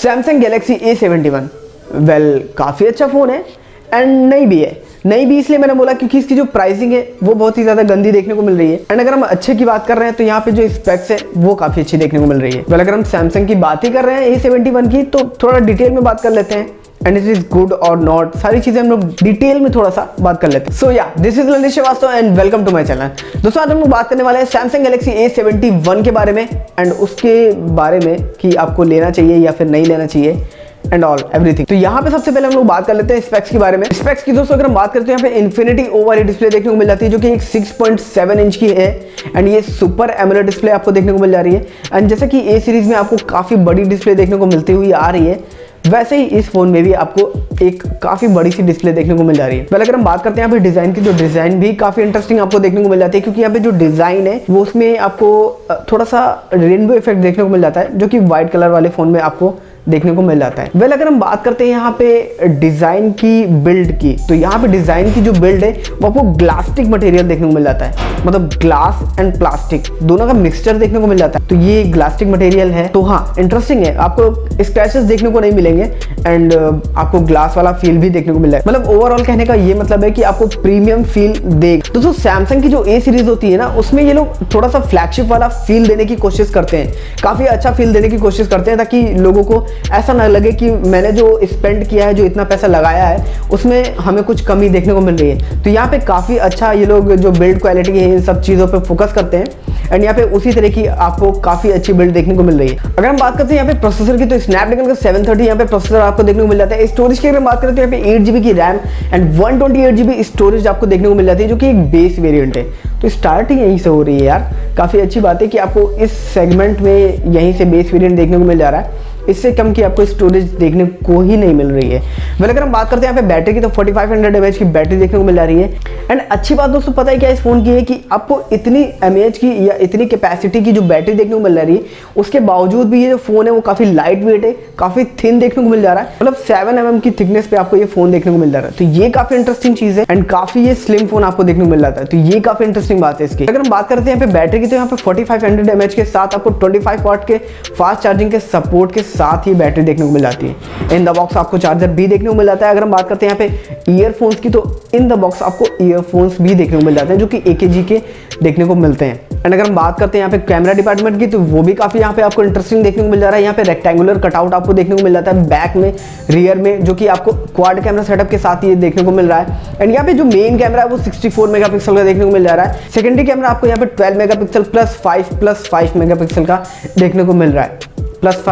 Samsung Galaxy A71 काफ़ी अच्छा phone है एंड नई भी है। नई भी इसलिए मैंने बोला क्योंकि इसकी जो प्राइसिंग है वो बहुत ही ज़्यादा गंदी देखने को मिल रही है। एंड अगर हम अच्छे की बात कर रहे हैं तो यहाँ पे जो स्पेक्स है वो काफ़ी अच्छी देखने को मिल रही है। अगर हम सैमसंग की बात ही कर रहे हैं A71 की तो थोड़ा डिटेल में बात कर लेते हैं एंड इट इज गुड और नॉट, सारी चीजें हम लोग डिटेल में थोड़ा सा बात कर लेते हैं। So yeah this is Lalit Shrivastava and welcome to my channel. दोस्तों आज हम लोग बात करने वाले हैं सैमसंग गैलेक्सी A71 के बारे में एंड उसके बारे में कि आपको लेना चाहिए या फिर नहीं लेना चाहिए एंड ऑल एवरीथिंग। तो यहाँ पे सबसे पहले हम लोग बात कर लेते हैं स्पेक्स के बारे में। स्पेक्स की दोस्तों अगर हम बात करते हैं यहाँ पे इन्फिनिटी ओ वाली डिस्प्ले देखने को मिल जाती है जो कि एक 6.7 इंच की है एंड ये सुपर एमोलेड डिस्प्ले आपको देखने को मिल जा रही है। एंड जैसे कि ए सीरीज में आपको काफी बड़ी डिस्प्ले देखने को मिलती हुई आ रही है, वैसे ही इस फोन में भी आपको एक काफी बड़ी सी डिस्प्ले देखने को मिल जा रही है। पहले अगर हम बात करते हैं यहाँ पे डिजाइन की, तो डिजाइन भी काफी इंटरेस्टिंग आपको देखने को मिल जाती है क्योंकि यहाँ पे जो डिजाइन है वो उसमें आपको थोड़ा सा रेनबो इफेक्ट देखने को मिल जाता है जो कि व्हाइट कलर वाले फोन में आपको देखने को मिल जाता है। अगर हम बात करते हैं यहाँ पे डिजाइन की बिल्ड की, तो यहाँ पे डिजाइन की जो बिल्ड है वो आपको ग्लास्टिक मटेरियल देखने को मिल जाता है, मतलब ग्लास एंड प्लास्टिक दोनों का मिक्सचर देखने को मिल जाता है। तो ये ग्लास्टिक मटेरियल है, तो हाँ इंटरेस्टिंग है, आपको स्क्रैचेस देखने को नहीं मिलेंगे एंड आपको ग्लास वाला फील भी देखने को मिल रहा है। मतलब ओवरऑल कहने का ये मतलब है कि आपको प्रीमियम फील देगा। दोस्तों सैमसंग की जो ए सीरीज होती है ना, उसमें ये लोग थोड़ा सा फ्लैगशिप वाला फील देने की कोशिश करते हैं, काफी अच्छा फील देने की कोशिश करते हैं ताकि लोगों को ऐसा ना लगे कि मैंने जो स्पेंड किया है, जो इतना पैसा लगाया है, उसमें हमें कुछ कमी देखने को मिल रही है। तो यहाँ पे काफी अच्छा ये लोग जो बिल्ड क्वालिटी है इन सब चीजों पे फोकस करते हैं एंड यहाँ पे उसी तरह की आपको काफी अच्छी बिल्ड देखने को मिल रही है। अगर हम बात करते हैं यहाँ पे प्रोसेसर की, तो स्नैपड्रैगन का 730 यहाँ पे प्रोसेसर आपको देखने को मिल जाता है। स्टोरेज की अगर बात करें तो यहाँ पे 8GB की रैम एंड 128GB स्टोरेज आपको देखने को मिल जाती है जो कि एक बेस वेरिएंट है। तो स्टार्ट ही यहीं से हो रही है यार, काफी अच्छी बात है कि आपको इस सेगमेंट में यहीं से बेस वेरिएंट देखने को मिल जा रहा है, इससे कम की आपको स्टोरेज देखने को ही नहीं मिल रही है। अगर हम बात करते हैं यहाँ पे बैटरी की, तो 4500 mAh की बैटरी देखने को मिल जा रही है। एंड अच्छी बात दोस्तों पता है क्या इस फोन की है कि आपको इतनी mAh की या इतनी कैपेसिटी की जो बैटरी देखने को मिल रही है, उसके बावजूद भी ये जो फोन है वो काफी लाइट वेट है, काफी थिन देखने को मिल जा रहा है, मतलब 7mm की थिकनेस पे आपको ये फोन देखने को मिल जा रहा है। तो ये काफी इंटरेस्टिंग चीज है एंड काफी ये स्लिम फोन आपको देखने को मिल जाता है, तो ये काफी इंटरेस्टिंग बात है इसकी। अगर हम बात करते हैं यहाँ पे बैटरी की, तो यहाँ पे 4500 mAh के साथ आपको 25 वाट के फास्ट चार्जिंग के सपोर्ट के साथ ही बैटरी देखने को मिल जाती है। इन द बॉक्स आपको चार्जर भी देखने को मिल जाता है। अगर हम बात करते हैं यहाँ पे ईयरफोन्स की, तो इन द बॉक्स आपको ईयरफोन्स भी देखने को मिल जाते हैं जो कि AKG के देखने को मिलते हैं। एंड अगर हम बात करते हैं यहाँ पे कैमरा डिपार्टमेंट की, तो वो भी काफी यहाँ पे आपको इंटरेस्टिंग देखने को मिल जा रहा है। यहाँ पे रेक्टेंगुलर कटआउट आपको देखने को मिल जाता है बैक में, रियर में, जो कि आपको क्वाड कैमरा सेटअप के साथ ये देखने को मिल रहा है। एंड यहाँ पे जो मेन कैमरा है वो 64 मेगापिक्सल का देखने को मिल जा रहा है। सेकेंडरी कैमरा आपको यहाँ पे 12 मेगापिक्सल प्लस 5 मेगापिक्सल का देखने को मिल रहा है। प्लस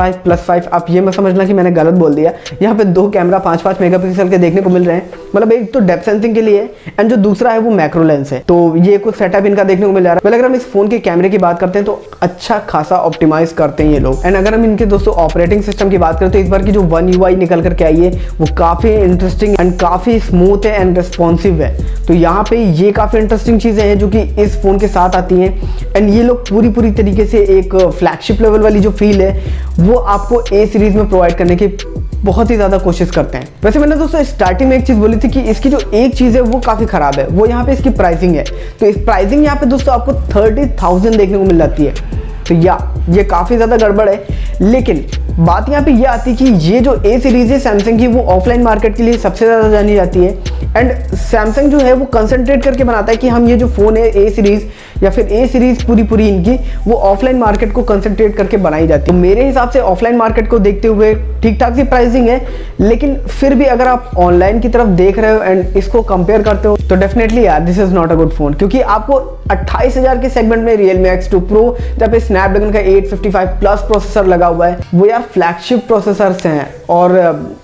5 आप ये मत समझना कि मैंने गलत बोल दिया, यहाँ पे दो कैमरा 5 मेगापिक्सल के देखने को मिल रहे हैं, मतलब एक तो डेप्थ सेंसिंग के लिए एंड जो दूसरा है वो मैक्रो लेंस है। तो ये कुछ सेटअप इनका देखने को मिल जा रहा है। अगर हम इस फोन के कैमरे की बात करते हैं तो अच्छा खासा ऑप्टिमाइज करते हैं ये लोग। एंड अगर हम इनके दोस्तों ऑपरेटिंग सिस्टम की बात करें तो इस बार की जो One UI निकल करके आई है वो काफी इंटरेस्टिंग एंड काफी स्मूथ है एंड रिस्पॉन्सिव है। तो यहाँ पे ये काफी इंटरेस्टिंग चीजें हैं जो कि इस फोन के साथ आती हैं एंड ये लोग पूरी तरीके से एक फ्लैगशिप लेवल वाली जो फील है वो आपको ए सीरीज में प्रोवाइड करने की बहुत ही ज्यादा कोशिश करते हैं। वैसे मैंने दोस्तों स्टार्टिंग में एक चीज बोली थी कि इसकी जो एक चीज है वो काफी खराब है, वो यहाँ पे इसकी प्राइसिंग है। तो इस प्राइसिंग यहाँ पे दोस्तों आपको 30,000 देखने को मिल जाती है, तो ये काफी ज्यादा गड़बड़ है। लेकिन बात यहाँ पे ये आती है कि ये जो ए सीरीज है सैमसंग की वो ऑफलाइन मार्केट के लिए सबसे ज्यादा जानी जाती है एंड सैमसंग जो है वो कंसंट्रेट करके बनाता है कि हम ये जो फोन है ए सीरीज या फिर ए सीरीज पूरी इनकी वो ऑफलाइन मार्केट को कंसंट्रेट करके बनाई जाती है। तो मेरे हिसाब से ऑफलाइन मार्केट को देखते हुए ठीक ठाक सी प्राइसिंग है, लेकिन फिर भी अगर आप ऑनलाइन की तरफ देख रहे हो एंड इसको कंपेयर करते हो तो डेफिनेटली यार this is not a good phone, क्योंकि आपको 28,000 के सेगमेंट में Realme X2 Pro जहाँ पे स्नैपड्रैगन का 855 प्लस प्रोसेसर लगा हुआ है, वो यार फ्लैगशिप प्रोसेसर्स हैं और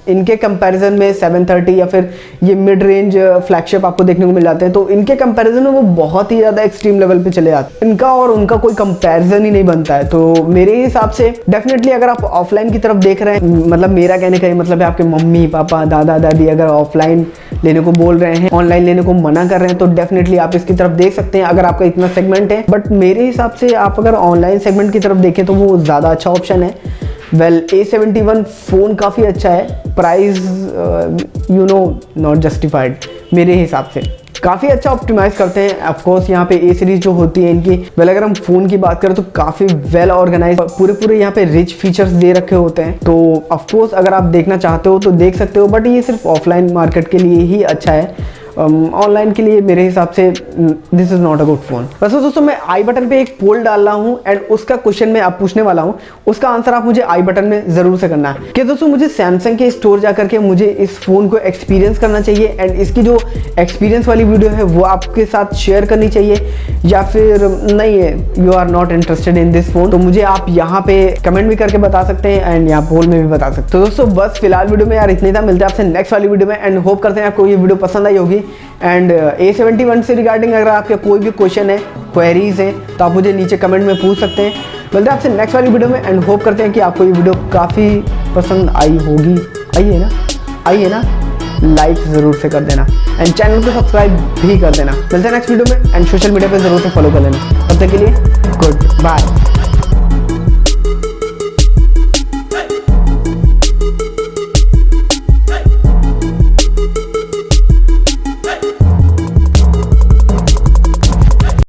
इनके कंपैरिजन में 730 या फिर ये मिड रेंज फ्लैगशिप आपको देखने को मिल जाते हैं। तो इनके कंपैरिजन में वो बहुत ही ज्यादा एक्सट्रीम लेवल पे चले जाते हैं, इनका और उनका कोई कंपैरिजन ही नहीं बनता है। तो मेरे हिसाब से डेफिनेटली अगर आप ऑफलाइन की तरफ देख रहे हैं, मतलब मेरा कहने का मतलब है आपके मम्मी पापा दादा दादी अगर ऑफलाइन लेने को बोल रहे हैं, ऑनलाइन लेने को मना कर रहे हैं, तो डेफिनेटली आप इसकी तरफ देख सकते हैं अगर आपका इतना सेगमेंट है। बट मेरे हिसाब से आप अगर ऑनलाइन सेगमेंट की तरफ देखें तो वो ज्यादा अच्छा ऑप्शन है। A71 फोन काफी अच्छा है, प्राइस नॉट जस्टिफाइड मेरे हिसाब से। काफ़ी अच्छा ऑप्टिमाइज करते हैं। ऑफ कोर्स यहाँ पे ए सीरीज जो होती है इनकी, वेल अगर हम फ़ोन की बात करें तो काफ़ी वेल ऑर्गेनाइज, पूरे यहाँ पे रिच फीचर्स दे रखे होते हैं। तो ऑफ कोर्स अगर आप देखना चाहते हो तो देख सकते हो, बट ये सिर्फ ऑफलाइन मार्केट के लिए ही अच्छा है। ऑनलाइन के लिए मेरे हिसाब से this is not a good phone. वैसे दोस्तों मैं आई बटन पे एक पोल डाल रहा हूँ एंड उसका क्वेश्चन मैं आप पूछने वाला हूँ, उसका आंसर आप मुझे आई बटन में ज़रूर से करना है कि दोस्तों मुझे सैमसंग के स्टोर जा करके मुझे इस फ़ोन को एक्सपीरियंस करना चाहिए एंड इसकी जो एक्सपीरियंस वाली वीडियो है वो आपके साथ शेयर करनी चाहिए, या फिर नहीं है you are not interested in this phone. तो मुझे आप यहाँ पे कमेंट भी करके बता सकते हैं एंड यहाँ पोल में भी बता सकते हैं। तो दोस्तों बस फिलहाल वीडियो में यार इतनी था, मिलते हैं आपसे नेक्स्ट वाली वीडियो में एंड होप करते हैं आपको ये वीडियो पसंद आई होगी। एंड A71 से रिगार्डिंग अगर आपके कोई भी क्वेश्चन है, क्वेरीज है, तो आप मुझे नीचे कमेंट में पूछ सकते हैं। मिलते हैं आपसे नेक्स्ट वाली वीडियो में एंड होप करते हैं कि आपको ये वीडियो काफ़ी पसंद आई होगी। आई है ना, लाइक ज़रूर से कर देना एंड चैनल को सब्सक्राइब भी कर देना। मिलते हैं नेक्स्ट वीडियो में एंड सोशल मीडिया पे ज़रूर से फॉलो कर लेना। तब तक के लिए गुड बाय।